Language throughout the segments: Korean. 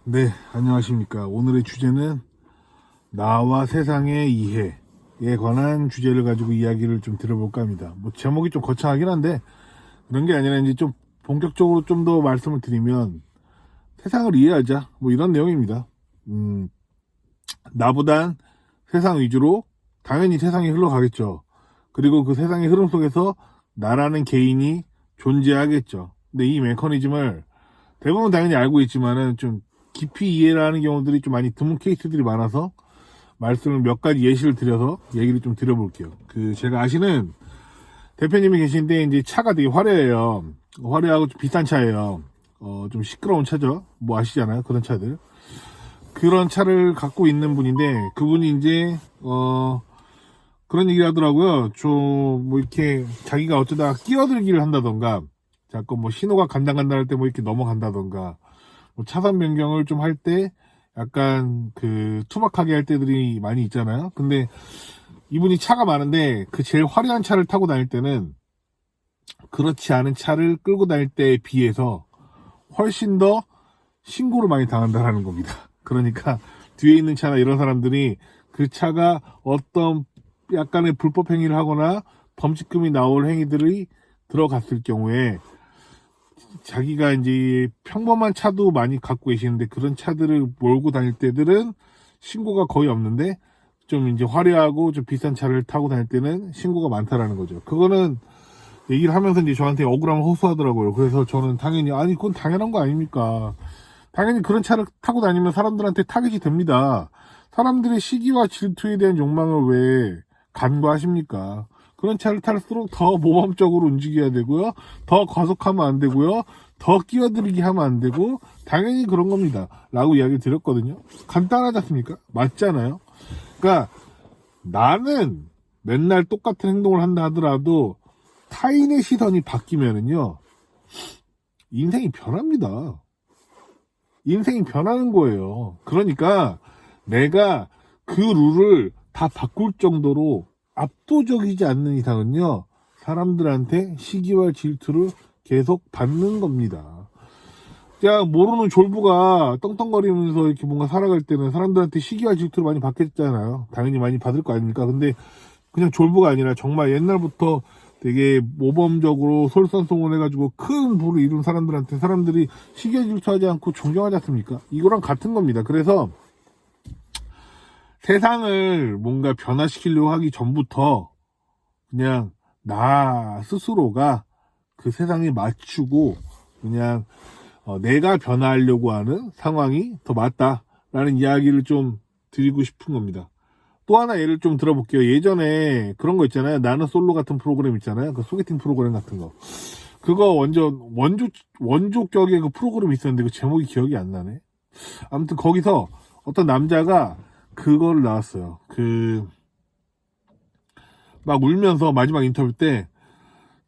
네, 안녕하십니까. 오늘의 주제는 나와 세상의 이해에 관한 주제를 가지고 이야기를 좀 들어볼까 합니다. 뭐 제목이 좀 거창하긴 한데 그런 게 아니라 이제 좀 본격적으로 좀 더 말씀을 드리면 세상을 이해하자 뭐 이런 내용입니다. 나보단 세상 위주로 당연히 세상이 흘러가겠죠. 그리고 그 세상의 흐름 속에서 나라는 개인이 존재하겠죠. 근데 이 메커니즘을 대부분 당연히 알고 있지만은 좀 깊이 이해를 하는 경우들이 좀 많이 드문 케이스들이 많아서 말씀을 몇 가지 예시를 드려서 얘기를 좀 드려볼게요. 제가 아시는 대표님이 계신데 이제 차가 되게 화려해요. 화려하고 좀 비싼 차예요. 좀 시끄러운 차죠. 뭐 아시잖아요. 그런 차들. 그런 차를 갖고 있는 분인데 그분이 이제 그런 얘기를 하더라고요. 뭐 이렇게 자기가 어쩌다 끼어들기를 한다던가 자꾸 뭐 신호가 간다 할 때 뭐 이렇게 넘어간다던가 뭐 차선 변경을 좀 할 때 약간 투박하게 할 때들이 많이 있잖아요. 근데 이분이 차가 많은데 그 제일 화려한 차를 타고 다닐 때는 그렇지 않은 차를 끌고 다닐 때에 비해서 훨씬 더 신고를 많이 당한다라는 겁니다. 그러니까 뒤에 있는 차나 이런 사람들이 그 차가 어떤 약간의 불법 행위를 하거나 범칙금이 나올 행위들이 들어갔을 경우에 자기가 이제 평범한 차도 많이 갖고 계시는데 그런 차들을 몰고 다닐 때들은 신고가 거의 없는데 좀 이제 화려하고 좀 비싼 차를 타고 다닐 때는 신고가 많다라는 거죠. 그거는 얘기를 하면서 이제 저한테 억울함을 호소하더라고요. 그래서 저는 당연히 아니 그건 당연한 거 아닙니까? 당연히 그런 차를 타고 다니면 사람들한테 타겟이 됩니다. 사람들의 시기와 질투에 대한 욕망을 왜 간과하십니까? 그런 차를 탈수록 더 모범적으로 움직여야 되고요. 더 과속하면 안 되고요. 더 끼어들기 하면 안 되고 당연히 그런 겁니다. 라고 이야기를 드렸거든요. 간단하지 않습니까? 맞잖아요. 그러니까 나는 맨날 똑같은 행동을 한다 하더라도 타인의 시선이 바뀌면은요. 인생이 변합니다. 인생이 변하는 거예요. 그러니까 내가 그 룰을 다 바꿀 정도로 압도적이지 않는 이상은요, 사람들한테 시기와 질투를 계속 받는 겁니다. 자, 모르는 졸부가 떵떵거리면서 이렇게 뭔가 살아갈 때는 사람들한테 시기와 질투를 많이 받겠잖아요. 당연히 많이 받을 거 아닙니까? 근데 그냥 졸부가 아니라 정말 옛날부터 되게 모범적으로 솔선수범해가지고 큰 부를 이룬 사람들한테 사람들이 시기와 질투하지 않고 존경하지 않습니까? 이거랑 같은 겁니다. 그래서 세상을 뭔가 변화시키려고 하기 전부터 그냥 나 스스로가 그 세상에 맞추고 그냥 내가 변화하려고 하는 상황이 더 맞다라는 이야기를 좀 드리고 싶은 겁니다. 또 하나 예를 좀 들어볼게요. 예전에 그런 거 있잖아요. 나는 솔로 같은 프로그램 있잖아요. 그 소개팅 프로그램 같은 거. 그거 원조격의 그 프로그램이 있었는데 그 제목이 기억이 안 나네. 아무튼 거기서 어떤 남자가 그거를 나왔어요. 막 울면서 마지막 인터뷰 때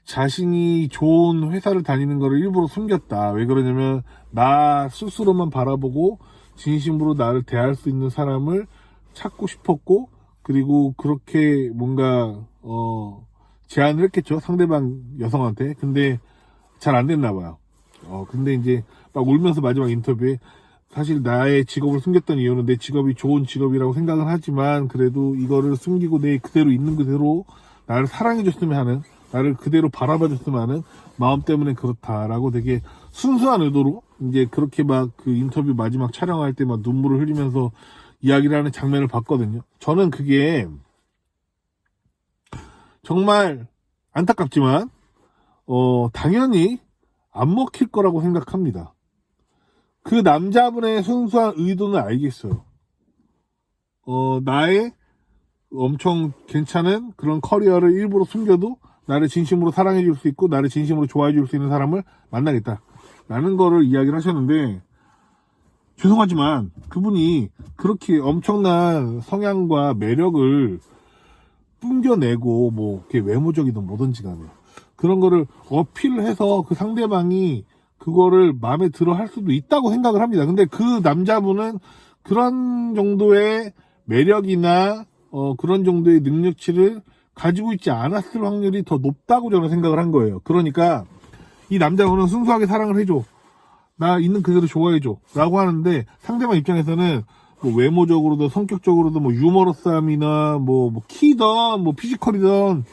자신이 좋은 회사를 다니는 거를 일부러 숨겼다. 왜 그러냐면 나 스스로만 바라보고 진심으로 나를 대할 수 있는 사람을 찾고 싶었고 그리고 그렇게 뭔가 제안을 했겠죠. 상대방 여성한테. 근데 잘 안 됐나 봐요. 근데 이제 막 울면서 마지막 인터뷰에 사실 나의 직업을 숨겼던 이유는 내 직업이 좋은 직업이라고 생각을 하지만 그래도 이거를 숨기고 내 그대로 있는 그대로 나를 사랑해줬으면 하는 나를 그대로 바라봐줬으면 하는 마음 때문에 그렇다라고 되게 순수한 의도로 이제 그렇게 막 그 인터뷰 마지막 촬영할 때 막 눈물을 흘리면서 이야기를 하는 장면을 봤거든요. 저는 그게 정말 안타깝지만 당연히 안 먹힐 거라고 생각합니다. 그 남자분의 순수한 의도는 알겠어요. 나의 엄청 괜찮은 그런 커리어를 일부러 숨겨도 나를 진심으로 사랑해 줄 수 있고 나를 진심으로 좋아해 줄 수 있는 사람을 만나겠다 라는 거를 이야기를 하셨는데 죄송하지만 그분이 그렇게 엄청난 성향과 매력을 뿜겨내고 뭐 외모적이든 뭐든지 간에 그런 거를 어필을 해서 그 상대방이 그거를 마음에 들어 할 수도 있다고 생각을 합니다. 근데 그 남자분은 그런 정도의 매력이나 그런 정도의 능력치를 가지고 있지 않았을 확률이 더 높다고 저는 생각을 한 거예요. 그러니까 이 남자분은 순수하게 사랑을 해줘. 나 있는 그대로 좋아해줘. 라고 하는데, 상대방 입장에서는, 뭐, 외모적으로도, 성격적으로도, 뭐, 유머러스함이나, 뭐, 키든, 뭐, 피지컬이든,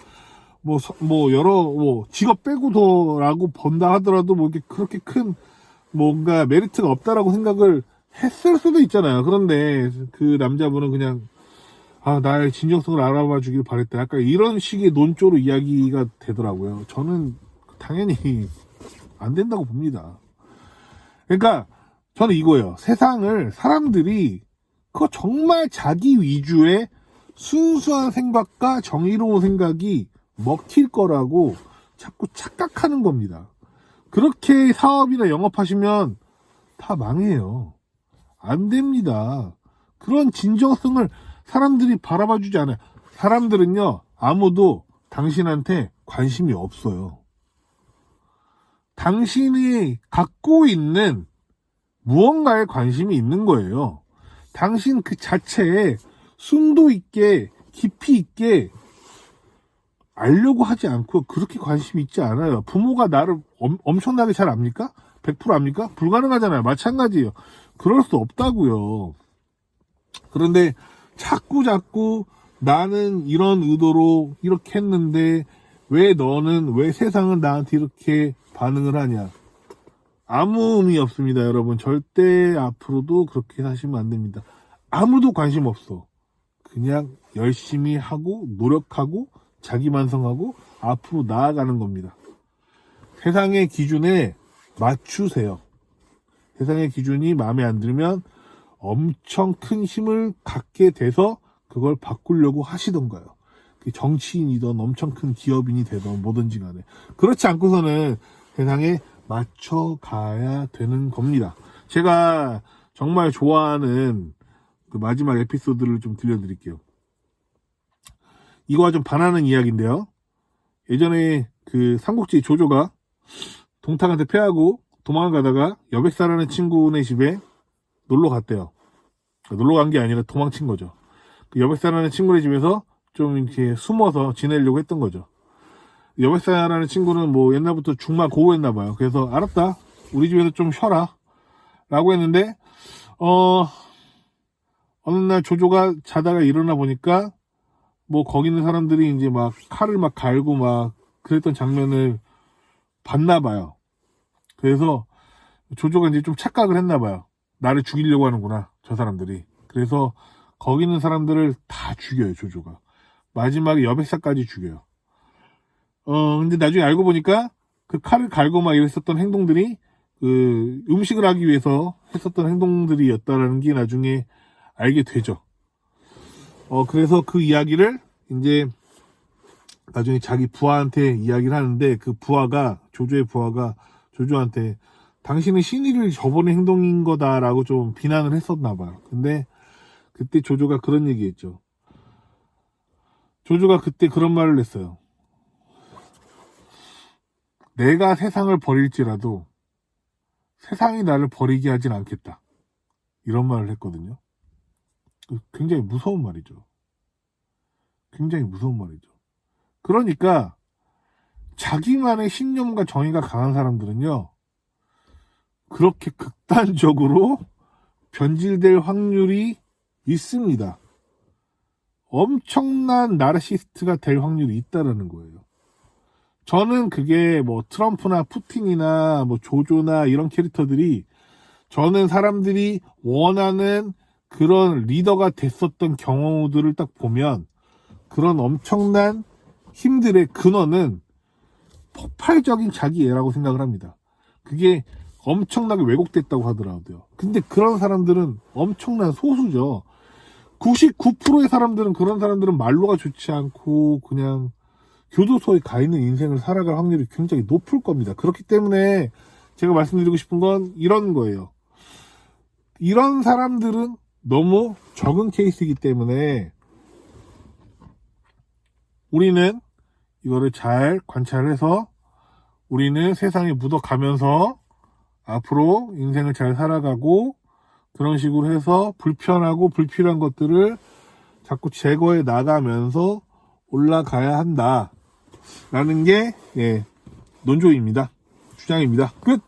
뭐, 여러, 뭐, 직업 빼고도라고 본다 하더라도, 뭐, 이렇게 그렇게 큰, 뭔가 메리트가 없다라고 생각을 했을 수도 있잖아요. 그런데, 그 남자분은 그냥, 나의 진정성을 알아봐 주길 바랬다. 약간 이런 식의 논조로 이야기가 되더라고요. 저는 당연히 안 된다고 봅니다. 그러니까 저는 이거예요. 세상을 사람들이 그거 정말 자기 위주의 순수한 생각과 정의로운 생각이 먹힐 거라고 자꾸 착각하는 겁니다. 그렇게 사업이나 영업하시면 다 망해요. 안 됩니다. 그런 진정성을 사람들이 바라봐 주지 않아요. 사람들은요, 아무도 당신한테 관심이 없어요. 당신이 갖고 있는 무언가에 관심이 있는 거예요. 당신 그 자체에 숨도 있게, 깊이 있게 알려고 하지 않고 그렇게 관심이 있지 않아요. 부모가 나를 엄청나게 잘 압니까? 100% 압니까? 불가능하잖아요. 마찬가지예요. 그럴 수 없다고요. 그런데 자꾸 나는 이런 의도로 이렇게 했는데 왜 세상은 나한테 이렇게 반응을 하냐. 아무 의미 없습니다, 여러분. 절대 앞으로도 그렇게 사시면 안 됩니다. 아무도 관심 없어. 그냥 열심히 하고 노력하고 자기 반성하고 앞으로 나아가는 겁니다. 세상의 기준에 맞추세요. 세상의 기준이 마음에 안 들면 엄청 큰 힘을 갖게 돼서 그걸 바꾸려고 하시던가요. 정치인이든 엄청 큰 기업인이 되든 뭐든지 간에. 그렇지 않고서는 세상에 맞춰가야 되는 겁니다. 제가 정말 좋아하는 그 마지막 에피소드를 좀 들려드릴게요. 이거와 좀 반하는 이야기인데요. 예전에 그 삼국지 조조가 동탁한테 패하고 도망가다가 여백사라는 친구네 집에 놀러 갔대요. 놀러 간 게 아니라 도망친 거죠. 그 여백사라는 친구네 집에서 좀 이렇게 숨어서 지내려고 했던 거죠. 여백사라는 친구는 뭐 옛날부터 중마 고우했나 봐요. 그래서 알았다. 우리 집에서 좀 쉬어라. 라고 했는데 어느 날 조조가 자다가 일어나 보니까 뭐 거기 있는 사람들이 이제 막 칼을 막 갈고 막 그랬던 장면을 봤나 봐요. 그래서 조조가 이제 좀 착각을 했나 봐요. 나를 죽이려고 하는구나, 저 사람들이. 그래서 거기 있는 사람들을 다 죽여요, 조조가. 마지막에 여백사까지 죽여요. 근데 나중에 알고 보니까 그 칼을 갈고 막 이랬었던 행동들이 그 음식을 하기 위해서 했었던 행동들이었다라는 게 나중에 알게 되죠. 그래서 그 이야기를 이제 나중에 자기 부하한테 이야기를 하는데 그 부하가, 조조의 부하가 조조한테 당신은 신의를 저버린 행동인 거다라고 좀 비난을 했었나 봐요. 근데 그때 조조가 그런 얘기했죠. 조조가 그때 그런 말을 했어요. 내가 세상을 버릴지라도 세상이 나를 버리게 하진 않겠다. 이런 말을 했거든요. 굉장히 무서운 말이죠. 굉장히 무서운 말이죠. 그러니까 자기만의 신념과 정의가 강한 사람들은요, 그렇게 극단적으로 변질될 확률이 있습니다. 엄청난 나르시스트가 될 확률이 있다라는 거예요. 저는 그게 뭐 트럼프나 푸틴이나 뭐 조조나 이런 캐릭터들이, 저는 사람들이 원하는 그런 리더가 됐었던 경우들을 딱 보면 그런 엄청난 힘들의 근원은 폭발적인 자기애라고 생각을 합니다. 그게 엄청나게 왜곡됐다고 하더라고요. 근데 그런 사람들은 엄청난 소수죠. 99%의 사람들은, 그런 사람들은 말로가 좋지 않고 그냥 교도소에 가 있는 인생을 살아갈 확률이 굉장히 높을 겁니다. 그렇기 때문에 제가 말씀드리고 싶은 건 이런 거예요. 이런 사람들은 너무 적은 케이스이기 때문에 우리는 이거를 잘 관찰해서 우리는 세상에 묻어가면서 앞으로 인생을 잘 살아가고, 그런 식으로 해서 불편하고 불필요한 것들을 자꾸 제거해 나가면서 올라가야 한다 라는 게 논조입니다. 주장입니다. 끝.